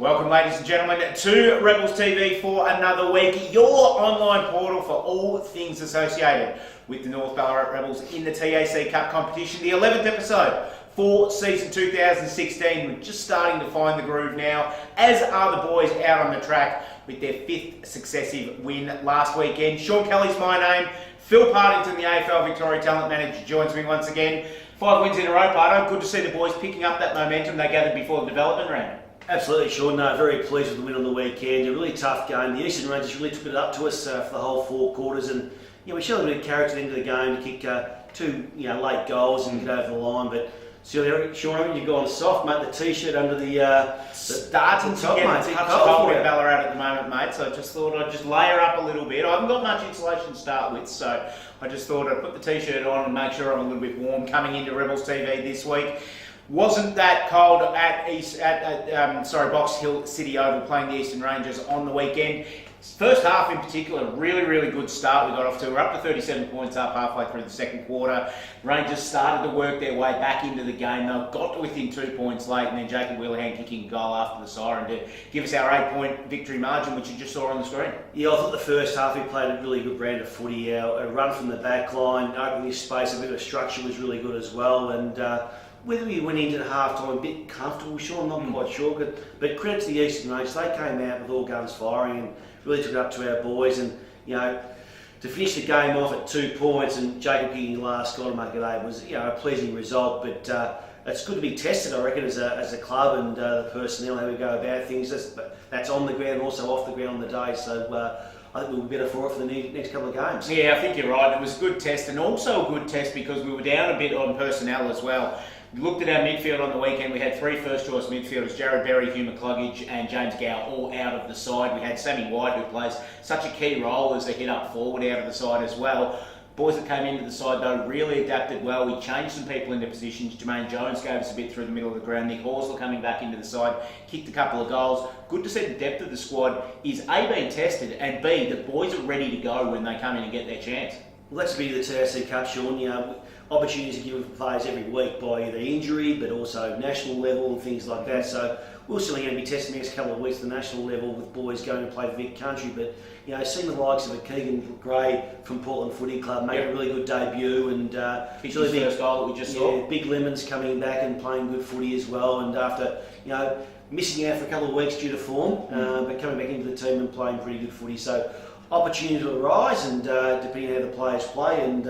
Welcome, ladies and gentlemen, to Rebels TV for another week, your online portal for all things associated with the North Ballarat Rebels in the TAC Cup competition, the 11th episode for season 2016. We're just starting to find the groove now, as are the boys out on the track with their 5th successive win last weekend. Sean Kelly's my name. Phil Partington, the AFL Victoria Talent Manager, joins me once again. 5 wins in a row, Pardo. Good to see the boys picking up that momentum they gathered before the development round. Absolutely, Sean. Very pleased with the win on the weekend. A really tough game. The Eastern Rangers really took it up to us for the whole 4 quarters, and we showed a bit of character at the end of the game to kick 2 late goals and get over the line. But Sean, you've gone soft, mate. The t-shirt under the starting to get a touch cold in Ballarat at the moment, mate. So I just thought I'd just layer up a little bit. I haven't got much insulation to start with, so I just thought I'd put the t-shirt on and make sure I'm a little bit warm coming into Rebels TV this week. Wasn't that cold at Box Hill City Oval playing the Eastern Rangers on the weekend. First half in particular, really good start we got off to. We're up to 37 points up halfway through the second quarter. Rangers started to work their way back into the game. They got to within 2 points late, and then Jacob Wheelahan kicking a goal after the siren to give us our 8-point victory margin, which you just saw on the screen. Yeah, I thought the first half we played a really good brand of footy. Our run from the back line, opening this space, a bit of structure was really good as well. And whether we went into the half-time a bit comfortable, Sean, I'm not quite sure. But credit to the Eastern Rangers, they came out with all guns firing and really took it up to our boys. And, to finish the game off at 2 points and Jacob kicking the last goal to make it 8 was, a pleasing result. But it's good to be tested, I reckon, as a club and the personnel, how we go about things. That's on the ground and also off the ground on the day. So I think we'll be better for it for the next couple of games. Yeah, I think you're right. It was a good test, and also a good test because we were down a bit on personnel as well. We looked at our midfield on the weekend. We had 3 first-choice midfielders, Jared Berry, Hugh McCluggage and James Gow, all out of the side. We had Sammy White, who plays such a key role as a hit-up forward, out of the side as well. Boys that came into the side, though, really adapted well. We changed some people into positions. Jermaine Jones gave us a bit through the middle of the ground. Nick Horsler coming back into the side, kicked a couple of goals. Good to see the depth of the squad is A, being tested, and B, the boys are ready to go when they come in and get their chance. Well, that's the TAC Cup, Sean. Opportunities are given for players every week by either injury, but also national level and things like that. So we're still going to be testing the next couple of weeks at the national level with boys going to play Vic Country. But seeing the likes of a Keegan Gray from Portland Footy Club make a really good debut, and his really first goal that we just saw. Big Lemons coming back and playing good footy as well. And after missing out for a couple of weeks due to form, but coming back into the team and playing pretty good footy. So opportunity to arise, and depending on how the players play and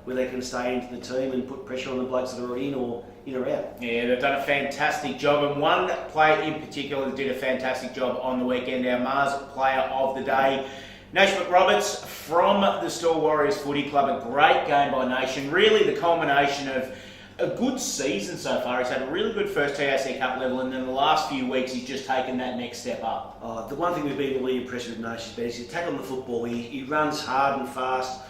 where they can stay into the team and put pressure on the blokes that are in or out. Yeah, they've done a fantastic job, and one player in particular did a fantastic job on the weekend, our Mars player of the day, Naish McRoberts from the Store Warriors Footy Club. A great game by Naish, and really the culmination of a good season so far. He's had a really good first TAC Cup level, and then the last few weeks he's just taken that next step up. The one thing we've been really impressed with Naish is his attack on the football. He runs hard and fast,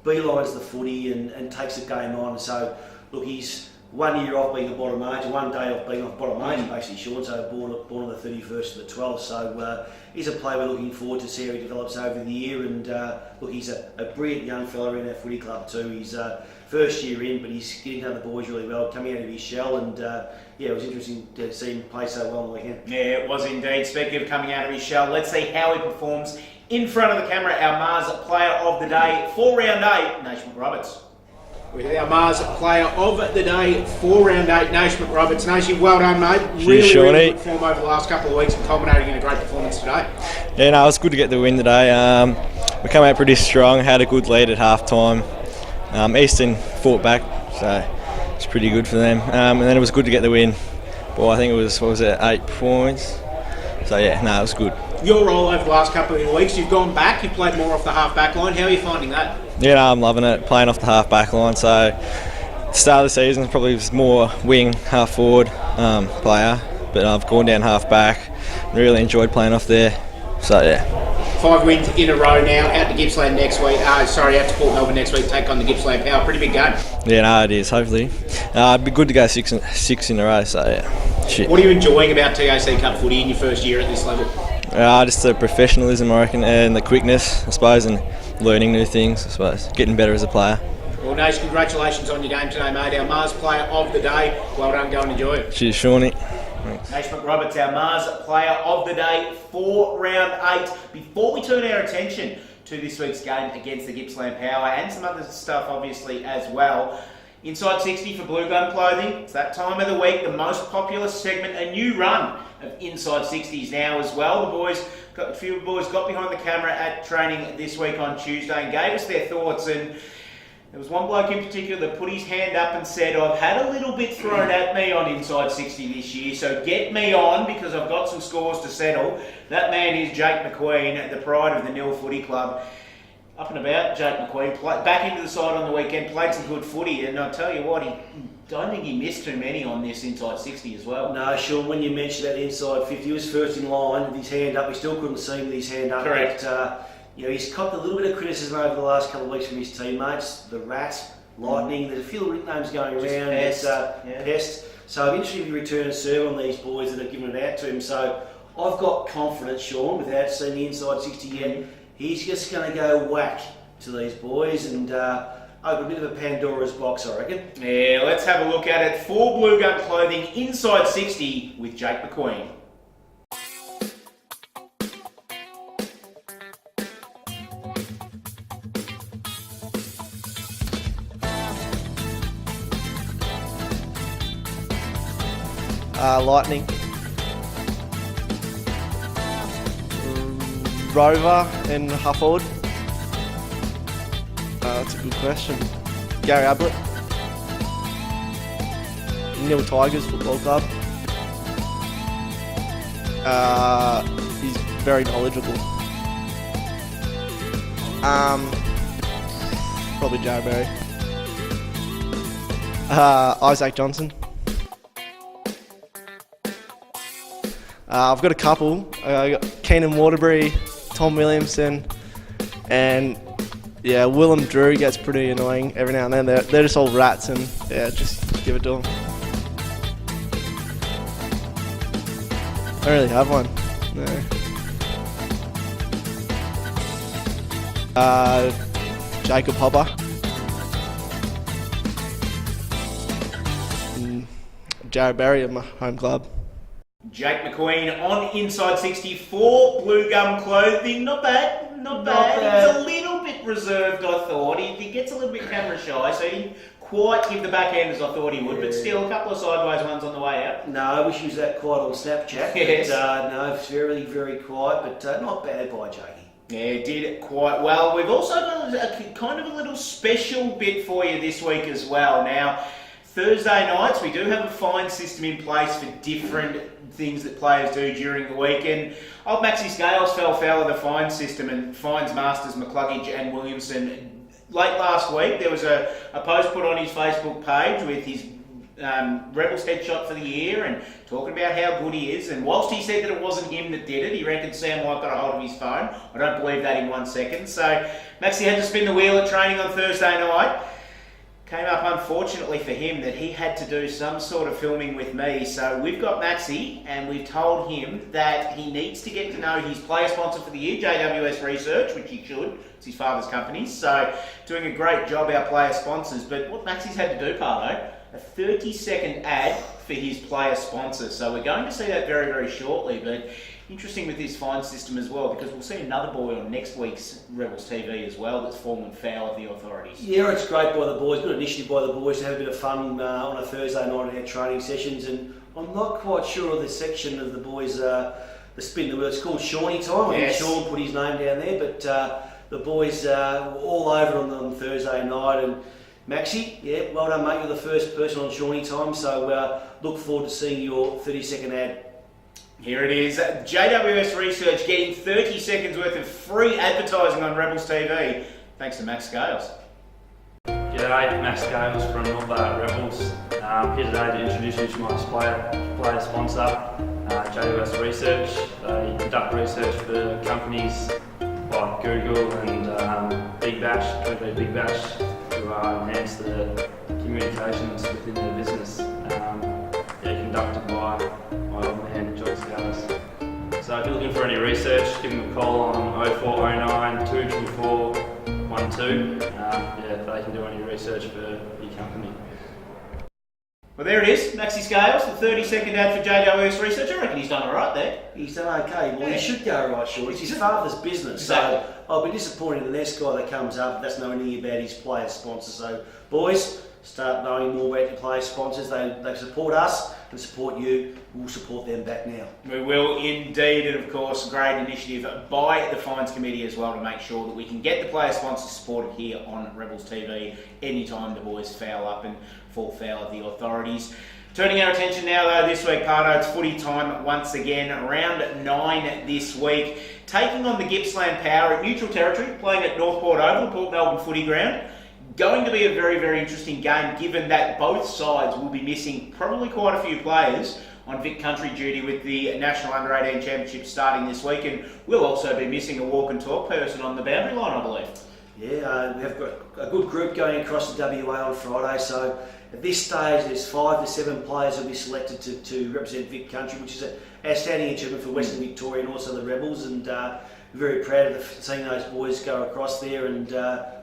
beelines the footy and takes the game on. So, look, he's 1 year off being a bottom age, 1 day off being off bottom age, basically, Sean. So born on the 31st of the 12th. So he's a player we're looking forward to see how he develops over the year. And look, he's a brilliant young fella in our footy club too. He's first year in, but he's getting to know the boys really well, coming out of his shell, and it was interesting to see him play so well on the weekend. Yeah, it was indeed. Speaking of coming out of his shell, let's see how he performs in front of the camera. Our Mars player of the day for round 8, Naish McRoberts. With our Mars player of the day for round 8, Naish McRoberts. Naish, well done, mate. Really good form over the last couple of weeks and culminating in a great performance today. Yeah, no, it was good to get the win today. We came out pretty strong, had a good lead at half time. Eastern fought back, so it's pretty good for them. And then it was good to get the win. Well, I think it was, 8 points? So yeah, no, it was good. Your role over the last couple of weeks, you've gone back, you've played more off the half-back line. How are you finding that? Yeah, no, I'm loving it, playing off the half-back line. So start of the season probably was more wing, half-forward player, but I've gone down half-back. Really enjoyed playing off there, so yeah. 5 wins in a row now, out to Gippsland next week. Out to Port Melbourne next week, take on the Gippsland Power. Pretty big game. Yeah, no, it is, hopefully. It'd be good to go six in a row, so yeah. Shit. What are you enjoying about TAC Cup footy in your first year at this level? Just the professionalism, I reckon, and the quickness, I suppose, and learning new things, I suppose. Getting better as a player. Well, Naish, congratulations on your game today, mate. Our Mars player of the day. Well done, go and enjoy it. Cheers, Shawnee. Thanks. Naish McRoberts, our Mars player of the day for round 8. Before we turn our attention to this week's game against the Gippsland Power and some other stuff obviously as well, Inside 60 for Bluegum Clothing. It's that time of the week, the most popular segment, a new run of Inside 60s now as well. A few boys got behind the camera at training this week on Tuesday and gave us their thoughts, and there was one bloke in particular that put his hand up and said, I've had a little bit thrown at me on Inside 60 this year, so get me on because I've got some scores to settle. That man is Jake McQueen, the pride of the Nil Footy Club. Up and about, Jake McQueen, back into the side on the weekend, played some good footy, and I'll tell you what, I don't think he missed too many on this Inside 60 as well. No, Sean, when you mentioned that Inside 50, he was first in line with his hand up. We still couldn't see him with his hand up. Correct. But, he's copped a little bit of criticism over the last couple of weeks from his teammates. The Rat, Lightning, there's a few nicknames going around. Pest. Pest. So I'm interested if he return a serve on these boys that have given it out to him. So I've got confidence, Sean, without seeing the Inside 60 yet. He's just going to go whack to these boys and open a bit of a Pandora's box, I reckon. Yeah, let's have a look at it. For Bluegum Clothing, Inside 60 with Jake McQueen. Lightning. Rover and half forward. That's a good question. Gary Ablett. Nil Tigers Football Club. He's very knowledgeable. Probably Jarrett Berry. Isaac Johnson. I've got a couple. I got Keenan Waterbury, Tom Williamson, and Willem Drew gets pretty annoying every now and then. They're just all rats, and just give it to them. I don't really have one. No. Jacob Hopper. Jarrett Berry at my home club. Jake McQueen on Inside 60 for Bluegum Clothing. Not bad, not bad. He was a little bit reserved, I thought. He gets a little bit camera shy, so he didn't quite give the backhand as I thought he would, but still a couple of sideways ones on the way out. No, I wish he was that quiet on Snapchat. Yes. But, no, it's very, very quiet, but not bad by Jakey. Yeah, did it quite well. We've also got a kind of a little special bit for you this week as well. Now, Thursday nights, we do have a fine system in place for different things that players do during the weekend. Old Maxie Scales fell foul of the fine system and fines Masters, McCluggage and Williamson. Late last week, there was a post put on his Facebook page with his Rebels headshot for the year and talking about how good he is. And whilst he said that it wasn't him that did it, he reckons Sam White got a hold of his phone. I don't believe that in 1 second. So Maxie had to spin the wheel at training on Thursday night. Came up, unfortunately for him, that he had to do some sort of filming with me. So we've got Maxie, and we've told him that he needs to get to know his player sponsor for the year, JWS Research, which he should. It's his father's company. So doing a great job, our player sponsors. But what Maxie's had to do, Pardo, a 30-second ad for his player sponsor. So we're going to see that very, very shortly. But interesting with this fine system as well, because we'll see another boy on next week's Rebels TV as well that's fallen foul of the authorities. Yeah, it's great by the boys, good initiative by the boys to have a bit of fun on a Thursday night in our training sessions, and I'm not quite sure of the section of the boys, the spin the wheel, it's called Shawnee time. I think Sean put his name down there, but the boys were all over on Thursday night, and Maxie, well done mate, you're the first person on Shawnee time, so look forward to seeing your 30-second ad. Here it is, JWS Research getting 30 seconds worth of free advertising on Rebels TV, thanks to Max Scales. G'day, Max Scales from North Rebels. Here today to introduce you to my player sponsor, JWS Research. They conduct research for companies like Google and Big Bash, Big Bash, to enhance the communications within their business. Conducted by my old man, John Scales. So if you're looking for any research, give them a call on 0409 244 12. If they can do any research for your company. Well, there it is, Maxi Scales, the 32nd dad for JWS Research. I reckon he's done all right there. He's done okay. Well, he should go all right, Sean. It's his father's business. Exactly. So I'll be disappointed in the next guy that comes up that's knowing anything about his player sponsors. So, boys, start knowing more about your player sponsors. They support us and support you. We'll support them back now. We will indeed, and of course, a great initiative by the Fines Committee as well to make sure that we can get the player sponsors supported here on Rebels TV anytime the boys foul up and fall foul of the authorities. Turning our attention now though this week, Pardo, it's footy time once again. Round 9 this week. Taking on the Gippsland Power at neutral territory, playing at Northport Oval, Port Melbourne Footy Ground. Going to be a very, very interesting game given that both sides will be missing probably quite a few players on Vic Country duty with the National Under-18 Championship starting this week, and we'll also be missing a walk and talk person on the boundary line, I believe. Yeah, we have got a good group going across the WA on Friday, so at this stage there's 5 to 7 players who will be selected to represent Vic Country, which is an outstanding achievement for Western Victoria and also the Rebels, and we're very proud of seeing those boys go across there and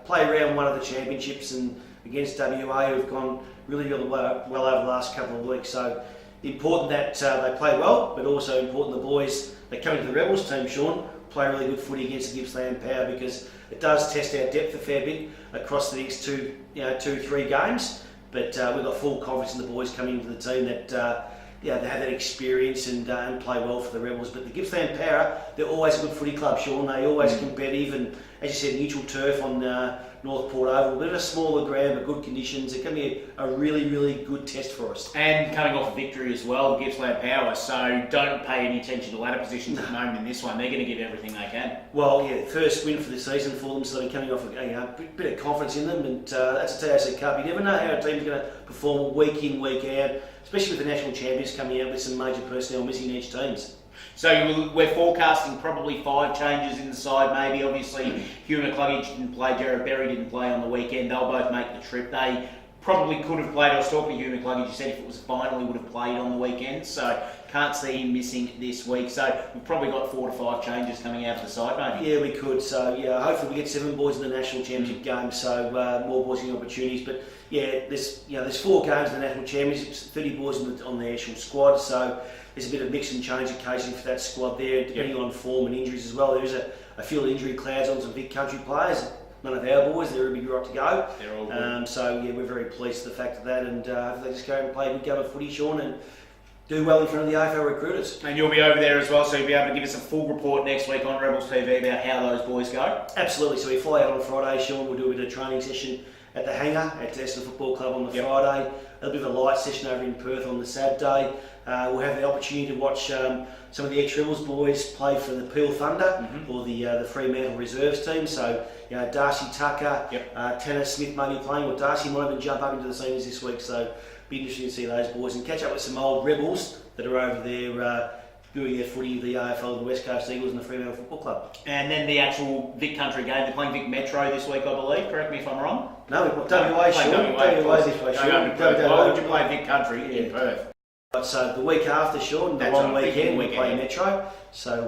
play round 1 of the championships and against WA, who've gone really well over the last couple of weeks. So important that they play well, but also important the boys that come into the Rebels team, Sean, play really good footy against the Gippsland Power, because it does test our depth a fair bit across the next 2-3 games. But we've got full confidence in the boys coming into the team that they have that experience and play well for the Rebels. But the Gippsland Power, they're always a good footy club, Sean. They're always competitive, and as you said, neutral turf on Northport Oval, a bit of a smaller ground but good conditions. It can be a really, really good test for us. And coming off a victory as well, Gippsland Power, so don't pay any attention to ladder positions at the moment in this one. They're going to give everything they can. Well, yeah, first win for the season for them, so they're coming off a bit of confidence in them, and that's a TAC Cup. You never know how a team's going to perform week in, week out, especially with the national champions coming out with some major personnel missing in each teams. So we're forecasting probably 5 changes in the side, maybe. Obviously, Hugh McCluggage didn't play, Jared Berry didn't play on the weekend. They'll both make the trip. They probably could have played. I was talking to Hugh McCluggage, he said if it was a final, he would have played on the weekend. So can't see him missing this week. So we've probably got 4 to 5 changes coming out of the side, maybe. Yeah, we could. So yeah, hopefully we get 7 boys in the national championship game, so more boys getting opportunities. But yeah, there's 4 games in the national championships, 30 boys on the actual squad. So there's a bit of mix and change occasionally for that squad there, depending on form and injuries as well. There is a few injury clouds on some Vic Country players. None of our boys, they're really right to go. They're all good. So yeah, we're very pleased with the fact of that, and hopefully they just go and play a good game of footy, Sean, and do well in front of the AFL recruiters. And you'll be over there as well, so you'll be able to give us a full report next week on Rebels TV about how those boys go. Absolutely. So we fly out on Friday, Sean. We'll do a bit of training session at the hangar at Essendon Football Club on the Friday. A bit of a light session over in Perth on the Saturday. We'll have the opportunity to watch some of the ex-Rebels boys play for the Peel Thunder or the Fremantle Reserves team. So, Darcy Tucker, Tanner Smith may be playing, or Darcy might even jump up into the seniors this week. So, be interesting to see those boys and catch up with some old Rebels that are over there doing their footy, the AFL, the West Coast Eagles and the Fremantle Football Club. And then the actual Vic Country game, they're playing Vic Metro this week, I believe. Correct me if I'm wrong. No, we've got WA, Sean. WA this week, Sean. Why would you play Vic Country in Perth? So the week after, Sean, the long weekend, we play Metro. So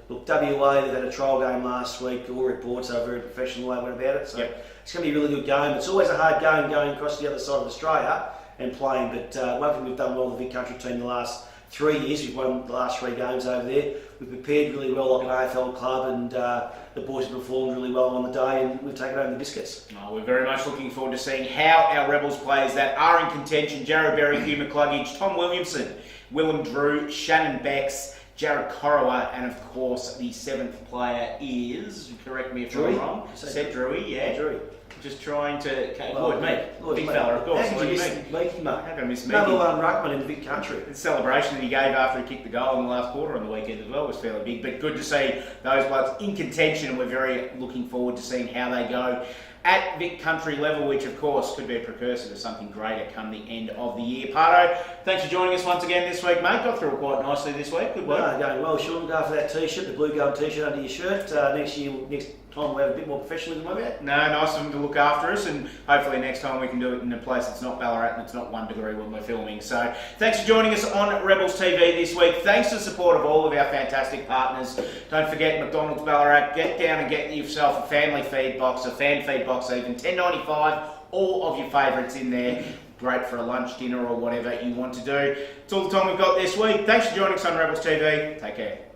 look, WA, they've had a trial game last week. All reports are very professional way went about it. So it's going to be a really good game. It's always a hard game going across the other side of Australia and playing. But one thing we've done well, the Vic Country team, the last 3 years, we've won the last 3 games over there. We've prepared really well like an AFL club, and the boys have performed really well on the day, and we've taken home the biscuits. We're very much looking forward to seeing how our Rebels players that are in contention, Jared Berry, Hugh McCluggage, Tom Williamson, Willem Drew, Shannon Becks, Jared Corowa, and of course the 7th player is, correct me if I'm wrong, Seth Drewy, Drewy. Just trying to... Lloyd big fella, of course. How did you miss Meeky, mate? How can I miss Meeky? Number 1 ruckman in the Vic Country. The celebration that he gave after he kicked the goal in the last quarter on the weekend as well was fairly big. But good to see those blokes in contention, and we're very looking forward to seeing how they go at Vic Country level, which of course could be a precursor to something greater come the end of the year. Pardo, thanks for joining us once again this week, mate. Got through it quite nicely this week. Good work. Well, going well, Sean. Go for that t-shirt, the Bluegum t-shirt under your shirt. Next time we'll have a bit more professionalism over it. No, nice of them to look after us, and hopefully next time we can do it in a place that's not Ballarat and it's not 1 degree when we're filming. So thanks for joining us on Rebels TV this week. Thanks to the support of all of our fantastic partners. Don't forget McDonald's Ballarat. Get down and get yourself a family feed box, a fan feed box even, $10.95. All of your favourites in there. great for a lunch, dinner or whatever you want to do. It's all the time we've got this week. Thanks for joining us on Rebels TV. Take care.